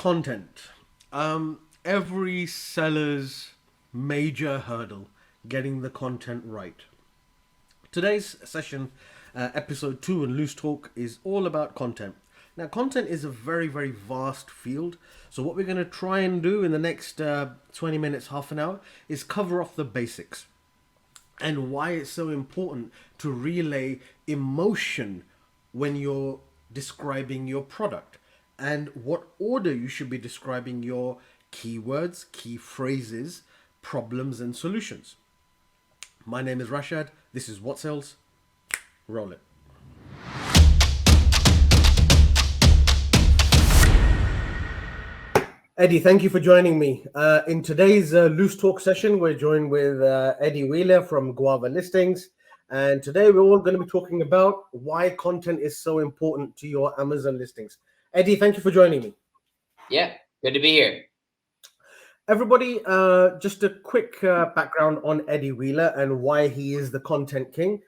Content. Every seller's major hurdle, getting the content right. Today's session, episode 2 in Loose Talk, is all about content. Now, content is a very, very vast field. So, what we're going to try and do in the next 20 minutes, half an hour, is cover off the basics and why it's so important to relay emotion when you're describing your product, and what order you should be describing your keywords, key phrases, problems, and solutions. My name is Rashad. This is WhatSales. Roll it. Eddie, thank you for joining me. In today's Loose Talk session, we're joined with Eddie Wheeler from Guava Listings. And today we're all going to be talking about why content is so important to your Amazon listings. Eddie, thank you for joining me. Yeah, good to be here. Everybody, just a quick background on Eddie Wheeler and why he is the content king.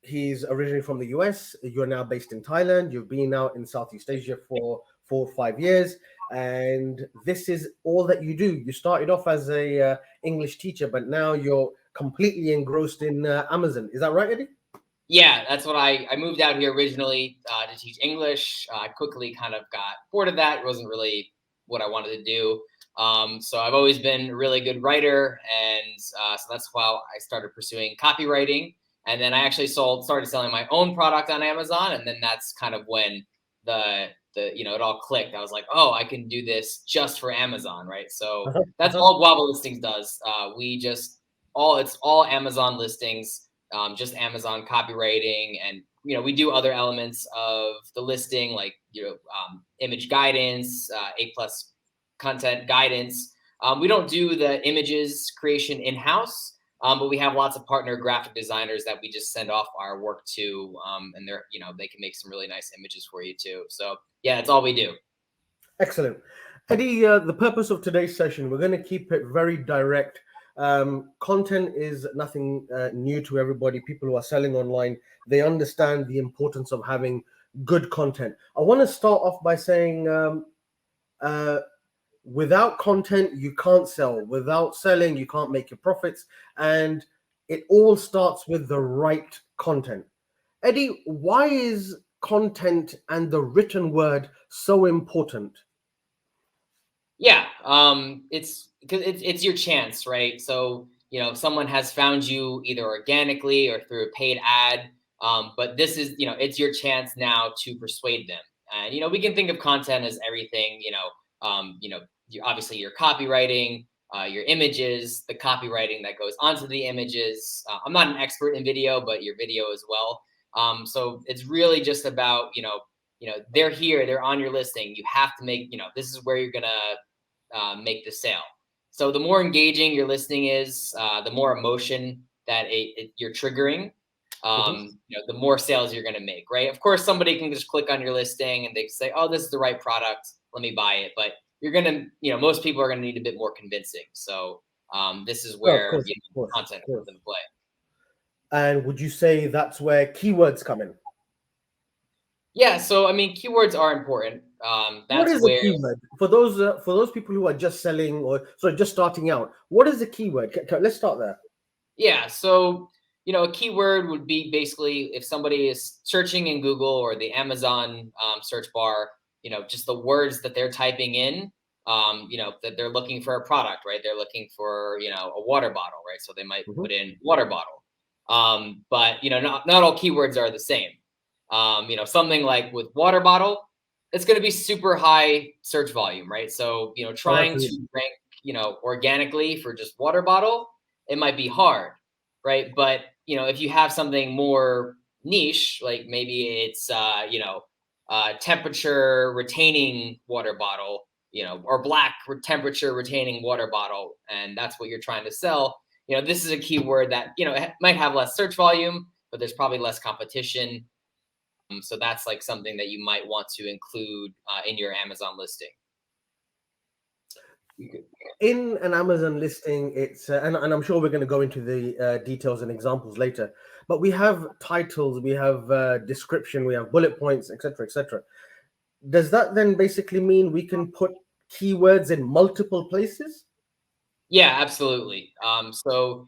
He's originally from the US. You're now based in Thailand. You've been out in Southeast Asia for 4 or 5 years. And this is all that you do. You started off as a English teacher, but now you're completely engrossed in Amazon. Is that right, Eddie? Yeah, that's what I moved out here originally to teach English. I quickly kind of got bored of that. It wasn't really what I wanted to do. So I've always been a really good writer. And so that's why I started pursuing copywriting. And then I actually started selling my own product on Amazon. And then that's kind of when it all clicked. I was like, oh, I can do this just for Amazon, right? So that's all Guava Listings does. It's all Amazon listings, just Amazon copywriting, and we do other elements of the listing, like image guidance, A+ content guidance. We don't do the images creation in-house. But we have lots of partner graphic designers that we just send off our work to, and they can make some really nice images for you too. So yeah, that's all we do. Excellent. Eddie, the purpose of today's session, we're going to keep it very direct. Content is nothing new to everybody. People who are selling online, they understand the importance of having good content. I want to start off by saying without content, you can't sell. Without selling, you can't make your profits. And it all starts with the right content. Eddie, why is content and the written word so important? Yeah, it's because it's your chance, right? So if someone has found you either organically or through a paid ad, but this is it's your chance now to persuade them. And we can think of content as everything. Obviously your copywriting, your images, the copywriting that goes onto the images. I'm not an expert in video, but your video as well. So it's really just about they're here, they're on your listing. You have to make this is where you're gonna make the sale. So the more engaging your listing is, the more emotion that you're triggering. The more sales you're going to make, right? Of course, somebody can just click on your listing and they say, oh, this is the right product, let me buy it. But you're going to, most people are going to need a bit more convincing. So this is where content comes into play. And would you say that's where keywords come in? Yeah, so I mean, keywords are important. What is a keyword for those people who are just selling or just starting out? What is a keyword? Let's start there. Yeah, so a keyword would be basically if somebody is searching in Google or the Amazon search bar, just the words that they're typing in, that they're looking for a product, right? They're looking for, a water bottle, right? So they might put in water bottle. But, not all keywords are the same. Something like with water bottle, it's going to be super high search volume, right? So, trying to rank, organically for just water bottle, it might be hard, right? But, if you have something more niche, like maybe it's, temperature retaining water bottle, or black temperature retaining water bottle, and that's what you're trying to sell, this is a keyword that, it might have less search volume, but there's probably less competition. So that's like something that you might want to include in your Amazon listing. In an Amazon listing, it's and I'm sure we're going to go into the details and examples later, but we have titles, we have description, we have bullet points, etc., etc. does that then basically mean we can put keywords in multiple places? Yeah, absolutely. So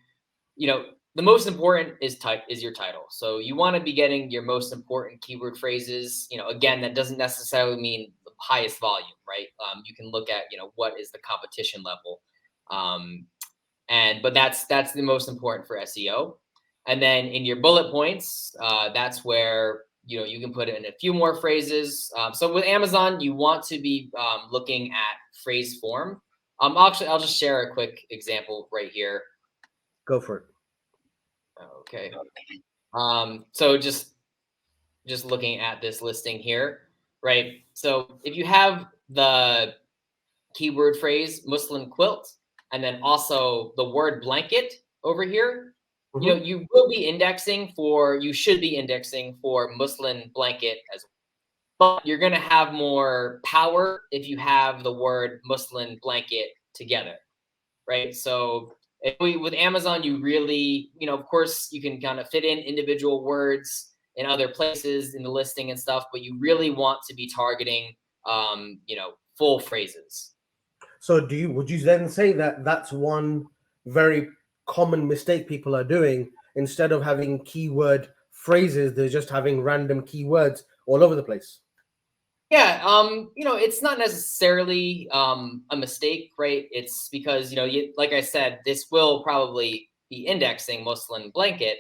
the most important is your title. So you want to be getting your most important keyword phrases. Again, that doesn't necessarily mean the highest volume, right? You can look at what is the competition level, um, but that's the most important for SEO. And then in your bullet points, that's where you can put in a few more phrases. So with Amazon, you want to be looking at phrase form. Actually, I'll just share a quick example right here. Go for it. Okay. So just looking at this listing here, right? So if you have the keyword phrase muslin quilt and then also the word blanket over here, Mhm. you should be indexing for muslin blanket as well. But you're going to have more power if you have the word muslin blanket together, right? So with Amazon, you really, of course, you can kind of fit in individual words in other places in the listing and stuff, but you really want to be targeting, full phrases. So would you then say that that's one very common mistake people are doing? Instead of having keyword phrases, they're just having random keywords all over the place. Yeah, it's not necessarily a mistake, right? It's because like I said, this will probably be indexing muslin blanket.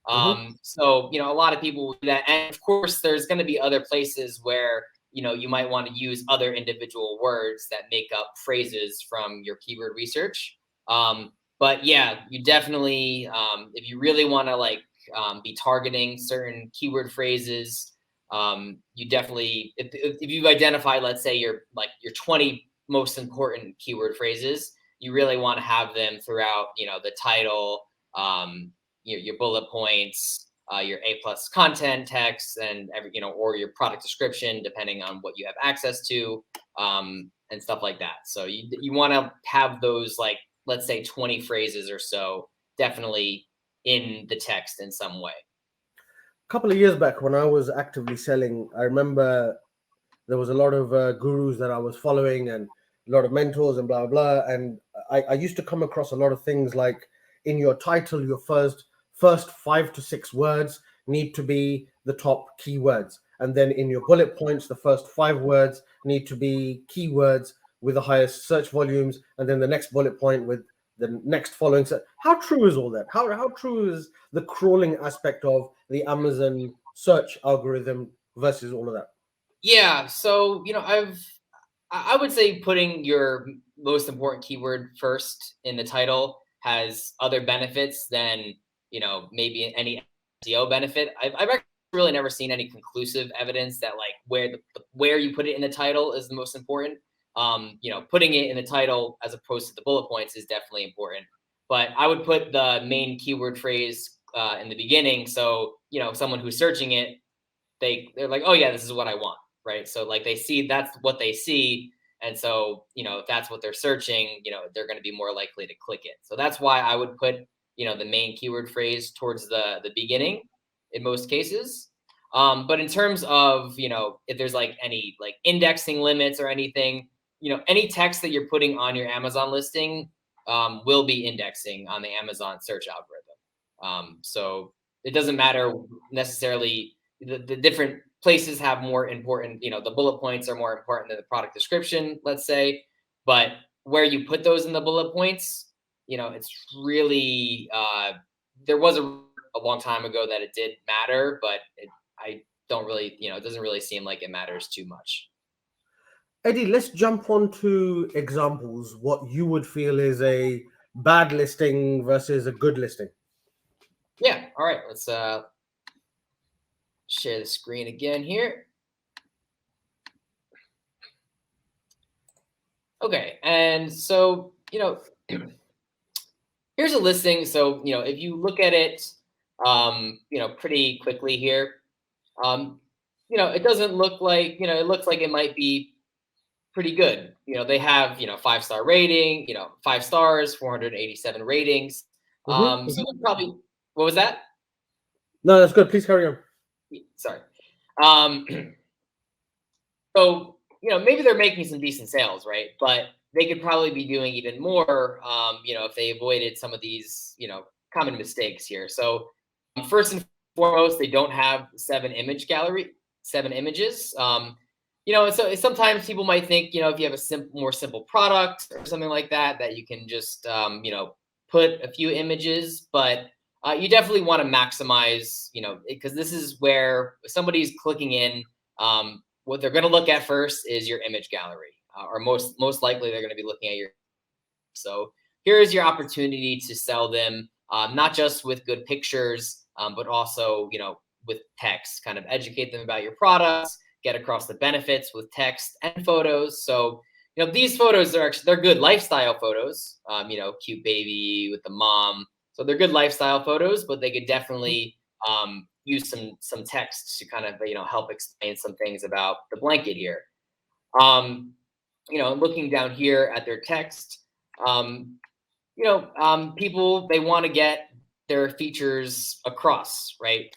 Hmm. So a lot of people will do that, and of course, there's going to be other places where you might want to use other individual words that make up phrases from your keyword research. But yeah, you definitely, if you really want to be targeting certain keyword phrases, you definitely, if you identify, let's say your 20 most important keyword phrases, you really want to have them throughout the title, your bullet points, your A+ content text, and or your product description, depending on what you have access to, and stuff like that. So you want to have those, let's say 20 phrases or so, definitely in the text in some way. A couple of years back, when I was actively selling, I remember there was a lot of gurus that I was following and a lot of mentors and blah blah. And I used to come across a lot of things like in your title, your first 5 to 6 words need to be the top keywords, and then in your bullet points, the first 5 words need to be keywords with the highest search volumes, and then the next bullet point with the next following. So how true is all that? How true is the crawling aspect of the Amazon search algorithm versus all of that? Yeah, so I would say putting your most important keyword first in the title has other benefits than maybe any SEO benefit. I've actually really never seen any conclusive evidence that where you put it in the title is the most important. Putting it in the title as opposed to the bullet points is definitely important. But I would put the main keyword phrase in the beginning, so someone who's searching it, they're like, oh yeah, this is what I want, right? So they see that's what they see, and so if that's what they're searching, they're going to be more likely to click it. So that's why I would put the main keyword phrase towards the beginning in most cases. But in terms of if there's any indexing limits or anything, any text that you're putting on your Amazon listing will be indexing on the Amazon search algorithm. So it doesn't matter necessarily, the different places have more important, the bullet points are more important than the product description, let's say, but where you put those in the bullet points, it's really, there was a long time ago that it did matter, but I don't really, it doesn't really seem like it matters too much. Eddie, let's jump on to examples. What you would feel is a bad listing versus a good listing. Yeah. All right. Let's share the screen again here. Okay. And so, here's a listing. So, if you look at it, pretty quickly here, it doesn't look like, it looks like it might be pretty good. They have, 5-star rating, 5 stars, 487 ratings. Hmm. So probably, what was that? No, that's good. Please carry on. Sorry. Um, So, maybe they're making some decent sales, right? But they could probably be doing even more, if they avoided some of these, common mistakes here. So, first and foremost, they don't have seven images. So sometimes people might think, if you have a more simple product or something like that, that you can just, put a few images, but you definitely want to maximize, because this is where somebody's clicking in. What they're going to look at first is your image gallery, or most likely they're going to be looking at your. So here is your opportunity to sell them, not just with good pictures, but also with text. Kind of educate them about your products, get across the benefits with text and photos. So these photos are actually they're good lifestyle photos. Cute baby with the mom. So they're good lifestyle photos, but they could definitely use some text to kind of help explain some things about the blanket here. Looking down here at their text, people they want to get their features across, right?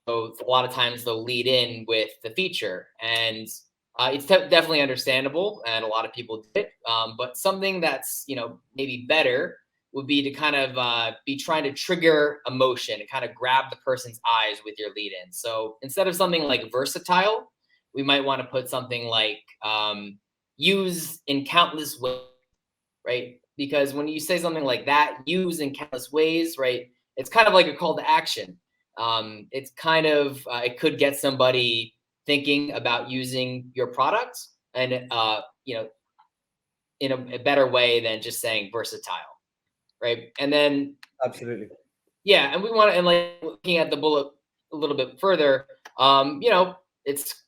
So a lot of times they'll lead in with the feature, and it's definitely understandable, and a lot of people do it. But something that's maybe better would be to kind of be trying to trigger emotion and kind of grab the person's eyes with your lead in. So instead of something like versatile, we might want to put something like use in countless ways, right? Because when you say something like that, use in countless ways, right? It's kind of like a call to action. It's kind of it could get somebody thinking about using your product, and in a better way than just saying versatile, right? And then Absolutely. yeah, and we want to, and like looking at the bullet a little bit further, it's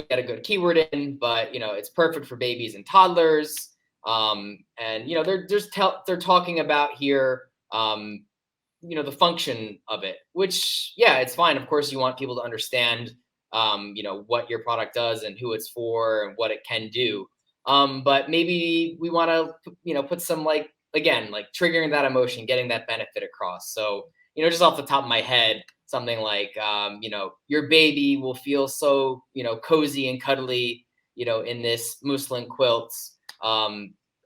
get a good keyword in, but it's perfect for babies and toddlers. And they're talking about here, the function of it, which yeah, it's fine. Of course, you want people to understand, what your product does and who it's for and what it can do. But maybe we want to, put some like again, like triggering that emotion, getting that benefit across. So, just off the top of my head, something like, your baby will feel so, cozy and cuddly, in this muslin quilt.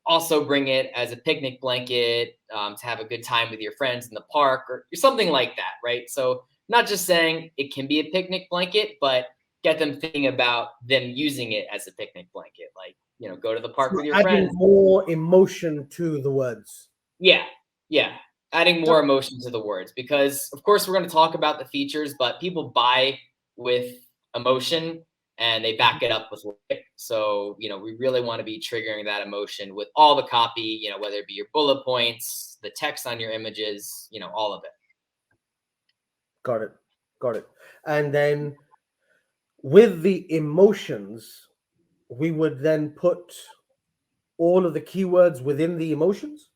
Also bring it as a picnic blanket, to have a good time with your friends in the park or something like that, right? So not just saying it can be a picnic blanket, but get them thinking about them using it as a picnic blanket. Like, go to the park So with your adding friends. more emotion to the words. Yeah, yeah. Adding more emotion to the words, because of course we're going to talk about the features, but people buy with emotion and they back it up with logic. So, we really want to be triggering that emotion with all the copy, whether it be your bullet points, the text on your images, all of it. Got it. Got it. And then with the emotions, we would then put all of the keywords within the emotions.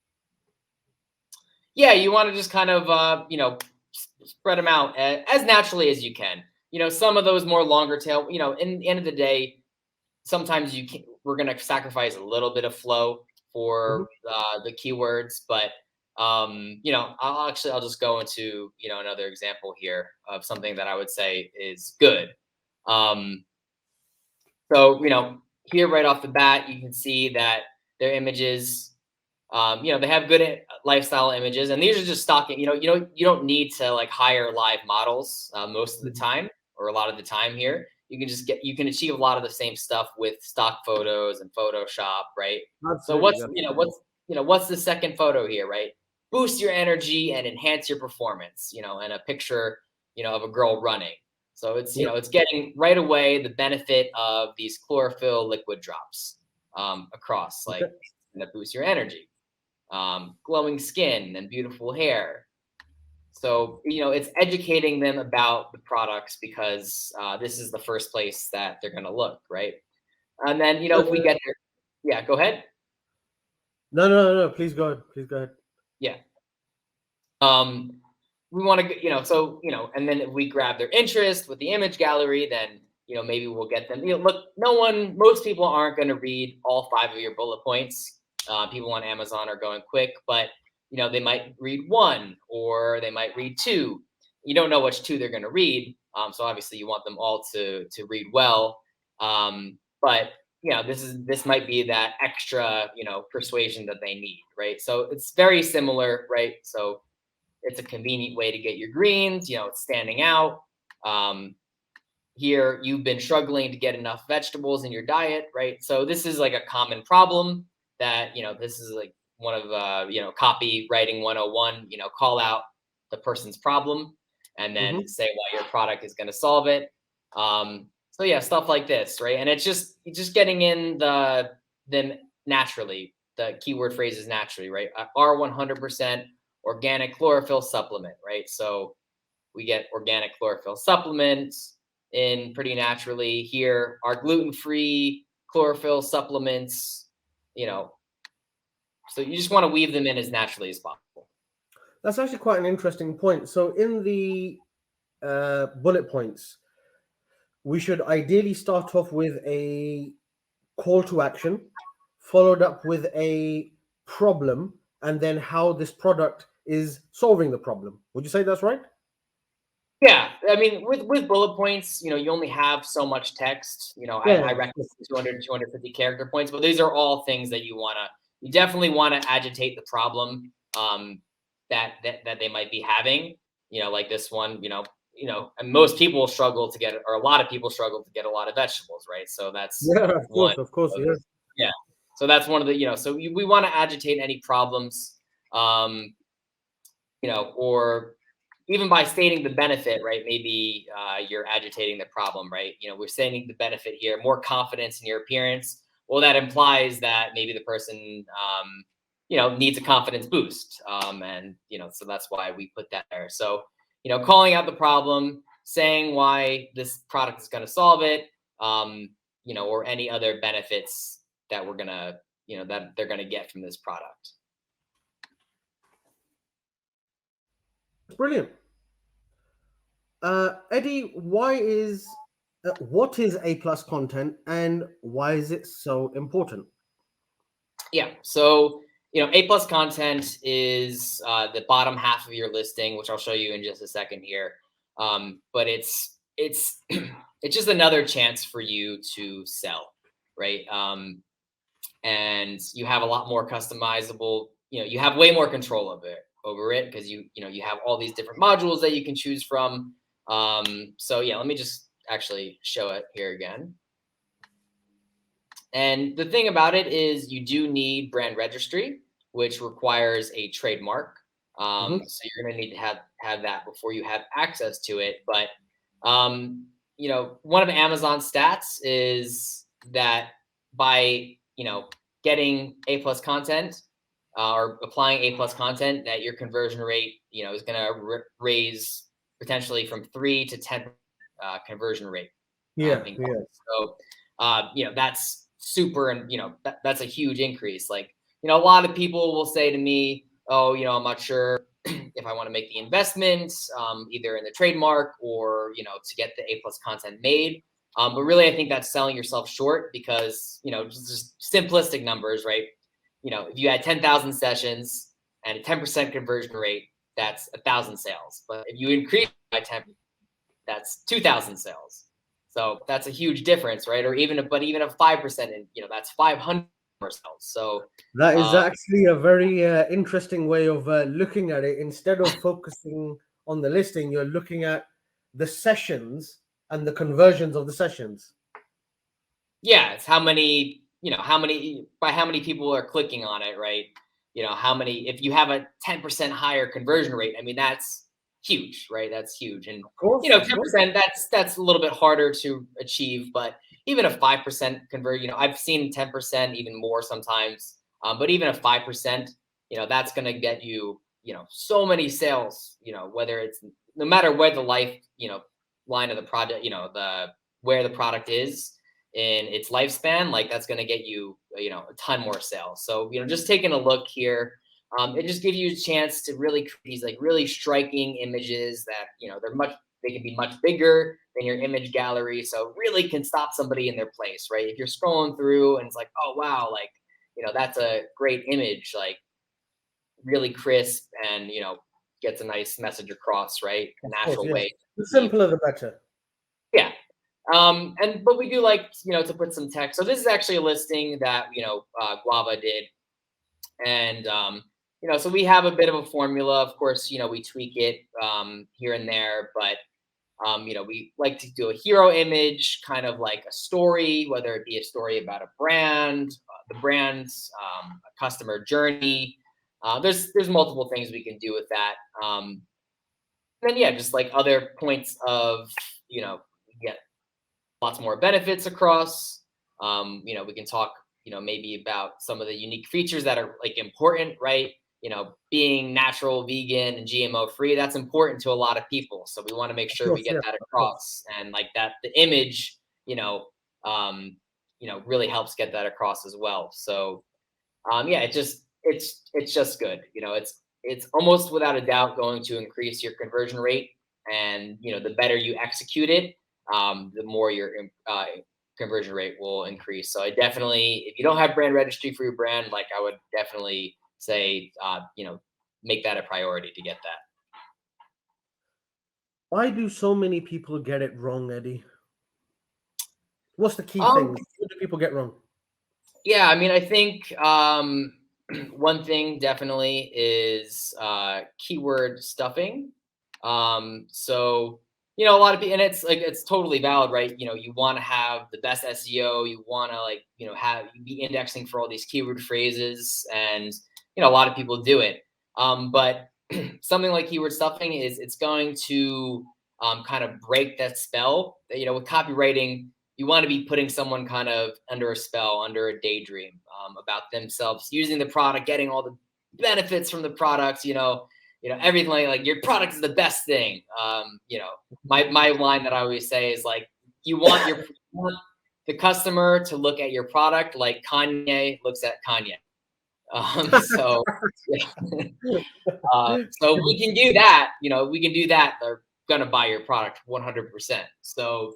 Yeah, you want to just kind of, spread them out as naturally as you can. Some of those more longer tail, in the end of the day, sometimes we're going to sacrifice a little bit of flow Mhm. for the keywords, but I'll just go into another example here of something that I would say is good. So here right off the bat, you can see that their images, they have good lifestyle images, and these are just stock. You don't need to like hire live models most of the Mhm. time, or a lot of the time here. You can achieve a lot of the same stuff with stock photos and Photoshop, right? So Absolutely. Yeah. what's the second photo here, right? Boost your energy and enhance your performance, and a picture, of a girl running. So Yep. it's getting right away the benefit of these chlorophyll liquid drops across, Okay. like that boost your energy, glowing skin and beautiful hair. So, it's educating them about the products, because this is the first place that they're going to look, right? And then, if we get there, yeah, go ahead. No, no, no, no. Please go ahead. Please go ahead. Yeah. We want to, so, and then if we grab their interest with the image gallery, then, maybe we'll get them, look, most people aren't going to read all 5 of your bullet points. People on Amazon are going quick, but, they might read 1 or they might read 2. You don't know which 2 they're going to read. So obviously you want them all to read well. But this might be that extra, persuasion that they need, right? So it's very similar, right? So it's a convenient way to get your greens, it's standing out. Here, you've been struggling to get enough vegetables in your diet, right? So this is like a common problem that, this is like one of, copywriting 101, call out the person's problem and then say why your product is going to solve it. So yeah, stuff like this, right? And it's just getting in them naturally. The keyword phrase is naturally, right? Our 100% organic chlorophyll supplement, right? So we get organic chlorophyll supplements in pretty naturally. Here, our gluten-free chlorophyll supplements, so you just want to weave them in as naturally as possible. That's actually quite an interesting point. So in the bullet points, we should ideally start off with a call to action, followed up with a problem, and then how this product is solving the problem. Would you say that's right? Yeah, I mean, with bullet points, you only have so much text. I recommend 250 character points, but these are all things that you definitely want to agitate the problem that they might be having. Like this one, and most people struggle to get, or a lot of people struggle to get a lot of vegetables, right? So that's of course, yes. Yeah. So that's one of the, so we want to agitate any problems, or even by stating the benefit, right? Maybe you're agitating the problem, right? We're stating the benefit here, more confidence in your appearance. Well, that implies that maybe the person, needs a confidence boost. And, so that's why we put that there. So, calling out the problem, saying why this product is going to solve it, or any other benefits that we're going to, that they're going to get from this product. Brilliant. Eddie, what is A+ content and why is it so important? Yeah. So, A+ content is the bottom half of your listing, which I'll show you in just a second here. But it's it's just another chance for you to sell, right? And you have a lot more customizable, you have way more control over it because you have all these different modules that you can choose from. So yeah, let me just actually show it here again. And the thing about it is you do need brand registry, which requires a trademark. So you're going to need to have that before you have access to it. But, one of Amazon's stats is that by, getting A+ content or applying A+ content, that your conversion rate, is going to raise potentially from 3 to 10 conversion rate. So, that's super, and that's a huge increase. Like, a lot of people will say to me, oh, I'm not sure if I want to make the investment, either in the trademark or to get the A+ content made. But really, I think that's selling yourself short because just simplistic numbers, right? If you had 10,000 sessions and a 10% conversion rate, that's 1,000 sales. But if you increase by 10, that's 2,000 sales. So that's a huge difference, right? Or even a 5%, and that's 500 sales. So that is actually a very interesting way of looking at it. Instead of focusing on the listing, you're looking at the sessions and the conversions of the sessions. Yeah, it's how many people are clicking on it, right? If you have a 10% higher conversion rate, I mean, that's huge, right? That's huge. And, 10%, that's a little bit harder to achieve, but even a 5% convert, I've seen 10%, even more sometimes. But even a 5%, that's going to get you, so many sales, whether it's no matter where the line of the project, where the product is in its lifespan, like that's going to get you, a ton more sales. So, just taking a look here, it just gives you a chance to really create these like really striking images that, they can be much bigger than your image gallery. So really can stop somebody in their place, right? If you're scrolling through and it's like, oh, wow, like, that's a great image, like really crisp and, gets a nice message across, right? A natural way. The simpler, the better. Yeah. But we do like, to put some text. So this is actually a listing that, Guava did. And, so we have a bit of a formula. Of course, we tweak it here and there, but we like to do a hero image, kind of like a story, whether it be a story about a brand, the brand's a customer journey. There's multiple things we can do with that. Then yeah, just like other points of, get lots more benefits across. We can talk, maybe about some of the unique features that are like important, right? Being natural, vegan, and GMO free, that's important to a lot of people. So we want to make Of sure we course, get yeah, that of course. across, and like that, the image, really helps get that across as well. So yeah, it's just good. It's almost without a doubt going to increase your conversion rate, and the better you execute it, the more your conversion rate will increase. So I definitely, if you don't have brand registry for your brand, like I would definitely say, make that a priority to get that. Why do so many people get it wrong, Eddie? What's the key Um, thing? What do people get wrong? yeah, I mean, I think one thing definitely is keyword stuffing. So a lot of people, and it's like it's totally valid, right? You want to have the best SEO. You want to like have be indexing for all these keyword phrases, and a lot of people do it. But something like keyword stuffing it's going to kind of break that spell. With copywriting, you want to be putting someone kind of under a spell, under a daydream about themselves using the product, getting all the benefits from the product, everything like your product is the best thing. My line that I always say is like, you want the customer to look at your product like Kanye looks at Kanye. So, yeah. So we can do that. We can do that. They're gonna buy your product 100%. So,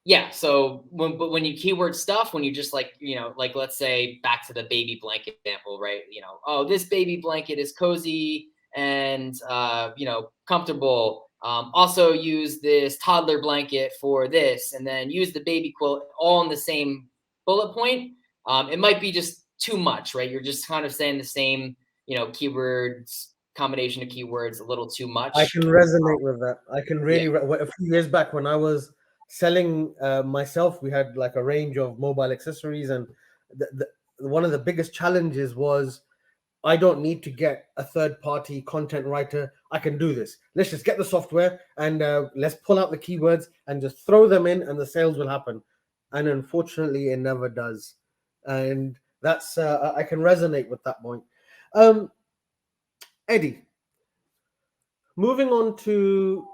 yeah. So when you keyword stuff, when you just like, like let's say back to the baby blanket example, right? Oh, this baby blanket is cozy and comfortable. Also use this toddler blanket for this, and then use the baby quilt all in the same bullet point. It might be just too much, right? You're just kind of saying the same, keywords, combination of keywords a little too I much. can resonate with that. I can Yeah. really. A few years back, when I was selling myself, we had like a range of mobile accessories, and one of the biggest challenges was I don't need to get a third party content writer. I can do this. Let's just get the software and let's pull out the keywords and just throw them in, and the sales will happen. And unfortunately, it never does. And that's I can resonate with that point. Um, Eddie, moving on to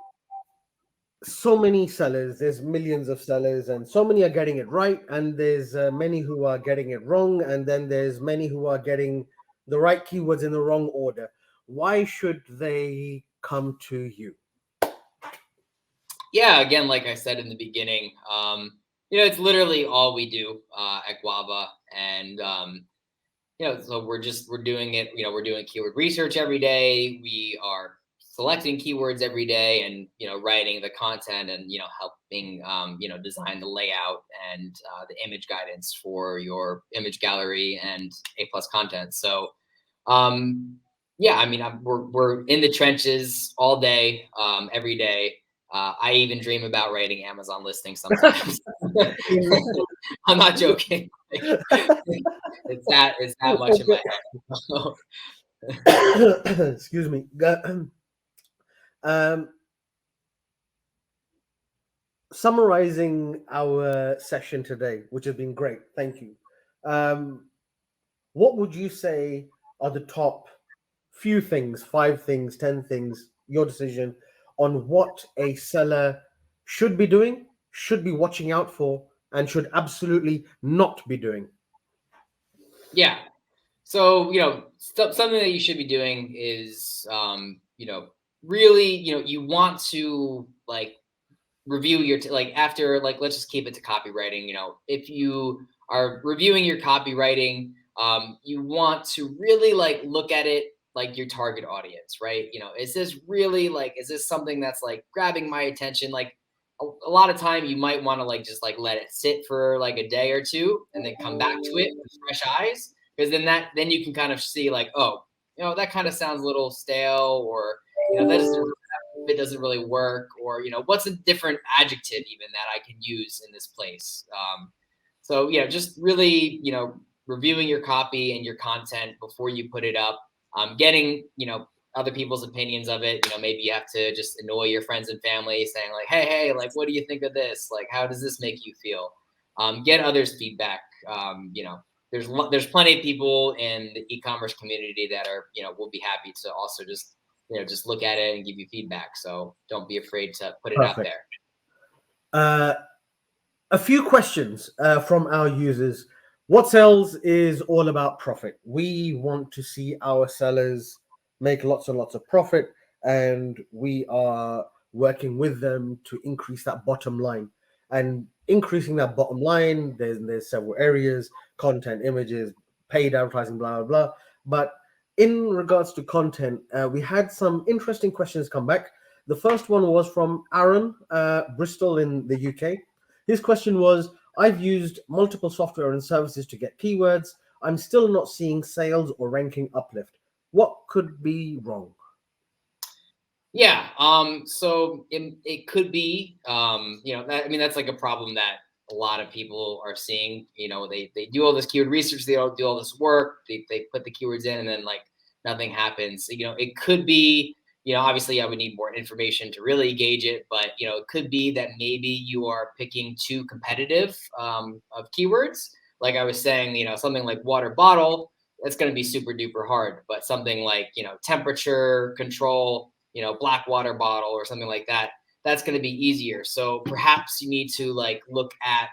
so many sellers, there's millions of sellers, and so many are getting it right, and there's many who are getting it wrong, and then there's many who are getting the right keywords in the wrong order. Why should they come to you? Yeah, again, like I said in the beginning, it's literally all we do at Guava, and so we're doing it. We're doing keyword research every day. We are selecting keywords every day, and writing the content, and helping design the layout and the image guidance for your image gallery and A+ content. So yeah, I mean, we're in the trenches all day, every day. I even dream about writing Amazon listings sometimes. I'm not joking. It's that much in my head. Excuse me. Um, Summarizing our session today, which has been great. Thank you. What would you say are the top few things, 5 things, 10 things, your decision on what a seller should be doing, should be watching out for, and should absolutely not be doing? Yeah. So, something that you should be doing is, really, you want to like review your, like after, like, let's just keep it to copywriting. If you are reviewing your copywriting, you want to really like look at it like your target audience, right? Is this really like, is this something that's like grabbing my attention? Like, a lot of time you might want to like just like let it sit for like a day or two and then come back to it with fresh eyes, because then you can kind of see like, oh, that kind of sounds a little stale, or it doesn't really work, or what's a different adjective even that I can use in this place. So just really reviewing your copy and your content before you put it up, getting other people's opinions of it. Maybe you have to just annoy your friends and family saying like, hey, like, what do you think of this? Like, how does this make you feel? Get others' feedback. There's plenty of people in the e-commerce community that are will be happy to also just look at it and give you feedback. So don't be afraid to put it out Perfect. there. A few questions from our users. WhatSales is all about profit. We want to see our sellers make lots and lots of profit, and we are working with them to increase that bottom line. And increasing that bottom line, there's several areas: content, images, paid advertising, blah blah blah. But in regards to content, we had some interesting questions come back. The first one was from Aaron, Bristol in the UK. His question was, I've used multiple software and services to get keywords. I'm still not seeing sales or ranking uplift. What could be wrong? Yeah. So it could be, that's like a problem that a lot of people are seeing. They do all this keyword research, they all do all this work, they put the keywords in, and then like nothing happens. It could be, obviously I would need more information to really gauge it, but it could be that maybe you are picking too competitive of keywords. Like I was saying, something like water bottle, that's going to be super duper hard, but something like, temperature control, black water bottle or something like that, that's going to be easier. So perhaps you need to like look at,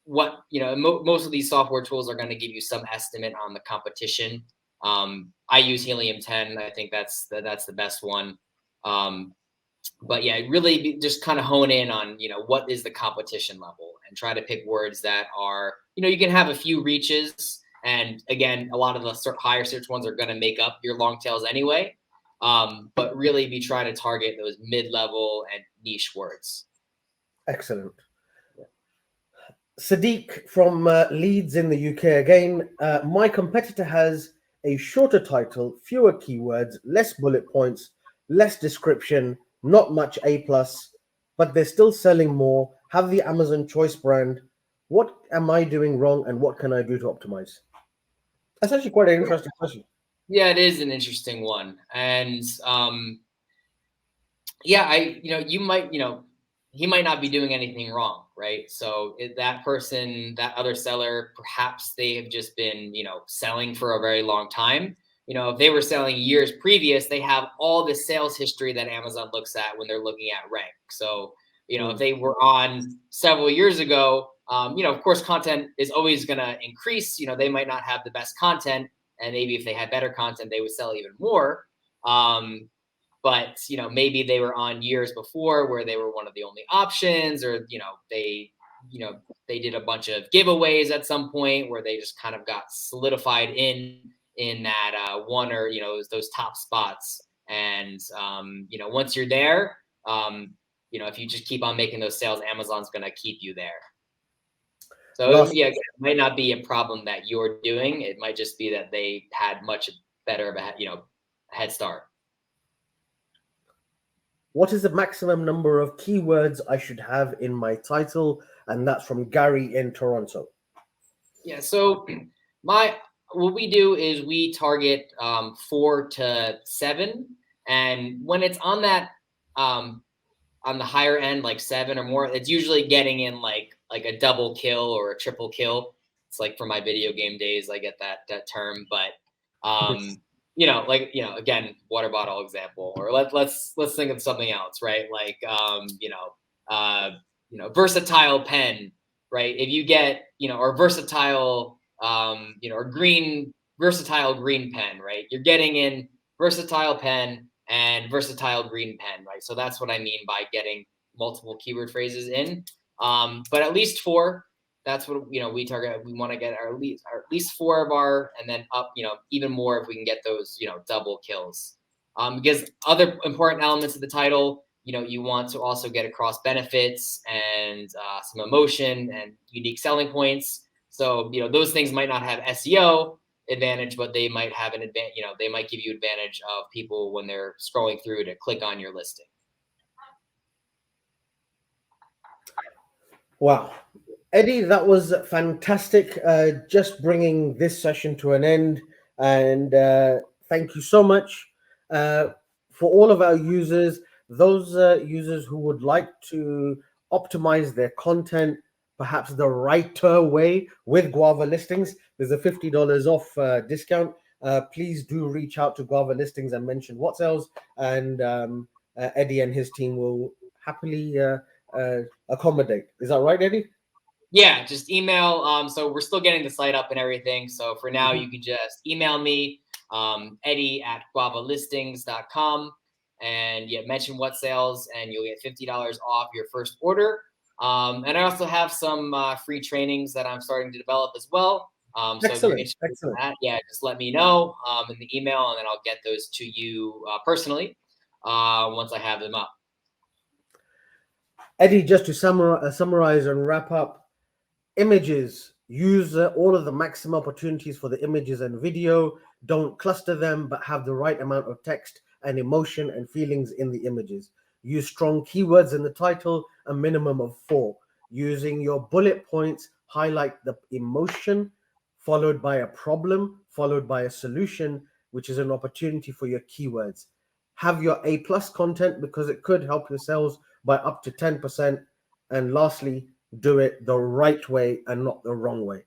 most of these software tools are going to give you some estimate on the competition. I use Helium 10. I think that's the best one. But yeah, really just kind of hone in on, what is the competition level, and try to pick words that are, you can have a few reaches. And again, a lot of the higher search ones are going to make up your long tails anyway. But really be trying to target those mid-level and niche words. Excellent. Sadiq from Leeds in the UK again. My competitor has a shorter title, fewer keywords, less bullet points, less description, not much A+, but they're still selling more, have the Amazon Choice brand. What am I doing wrong, and what can I do to optimize? That's actually quite an interesting question. Yeah, it is an interesting one. And you might, he might not be doing anything wrong, right? So that person, that other seller, perhaps they have just been, selling for a very long time. If they were selling years previous, they have all the sales history that Amazon looks at when they're looking at rank. So, if they were on several years ago, of course, content is always going to increase. They might not have the best content, and maybe if they had better content, they would sell even more. But maybe they were on years before where they were one of the only options, or they did a bunch of giveaways at some point where they just kind of got solidified in that one, or those top spots. And once you're there, if you just keep on making those sales, Amazon's going to keep you there. So it might not be a problem that you're doing. It might just be that they had much better of a head start. What is the maximum number of keywords I should have in my title? And that's from Gary in Toronto. Yeah, so what we do is we target 4 to 7, and when it's on that on the higher end, like 7 or more, it's usually getting in like a double kill or a triple kill. It's like from my video game days, I get that term, but again, water bottle example, or let's think of something else, right? Like versatile pen, right? If you get or versatile or versatile green pen, right? You're getting in versatile pen and versatile green pen, right? So that's what I mean by getting multiple keyword phrases in. But at least 4. That's what we target. We want to get at least 4 of our, and then up, even more if we can get those double kills. Because other important elements of the title, you want to also get across benefits and some emotion and unique selling points. So, those things might not have SEO advantage, but they might have an advantage, they might give you advantage of people when they're scrolling through to click on your listing. Wow. Eddie, that was fantastic. Just bringing this session to an end. And thank you so much for all of our users, those users who would like to optimize their content, perhaps the righter way with Guava Listings. There's a $50 off discount. Please do reach out to Guava Listings and mention WhatSales, and Eddie and his team will happily accommodate. Is that right, Eddie? Yeah, just email. So we're still getting the site up and everything. So for now, you can just email me, Eddie@guavalistings.com, and mention WhatSales, and you'll get $50 off your first order. And I also have some free trainings that I'm starting to develop as well. So if you're interested in that, just let me know in the email, and then I'll get those to you personally once I have them up. Eddie, just to summarize and wrap up, images, use all of the maximum opportunities for the images and video. Don't cluster them, but have the right amount of text and emotion and feelings in the images. Use strong keywords in the title, a minimum of 4. Using your bullet points, highlight the emotion, followed by a problem, followed by a solution, which is an opportunity for your keywords. Have your A+ content because it could help your sales by up to 10%. And lastly, do it the right way and not the wrong way.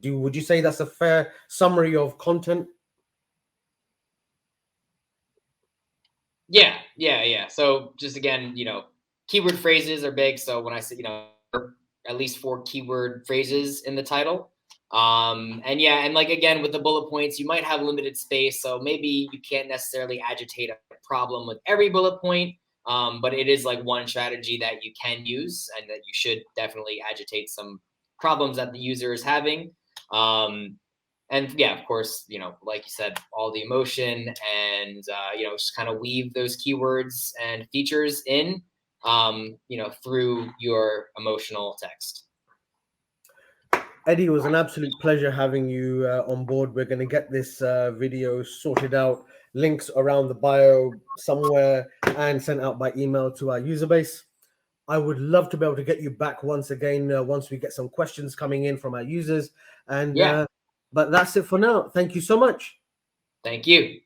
Would you say that's a fair summary of content? Yeah. So just again, keyword phrases are big. So when I say, at least 4 keyword phrases in the title. And like, again, with the bullet points, you might have limited space. So maybe you can't necessarily agitate a problem with every bullet point. But it is like one strategy that you can use, and that you should definitely agitate some problems that the user is having. And of course, like you said, all the emotion and, just kind of weave those keywords and features in, through your emotional text. Eddie, it was an absolute pleasure having you on board. We're going to get this video sorted out, links around the bio somewhere, and sent out by email to our user base. I would love to be able to get you back once again, once we get some questions coming in from our users. And but that's it for now. Thank you so much. Thank you.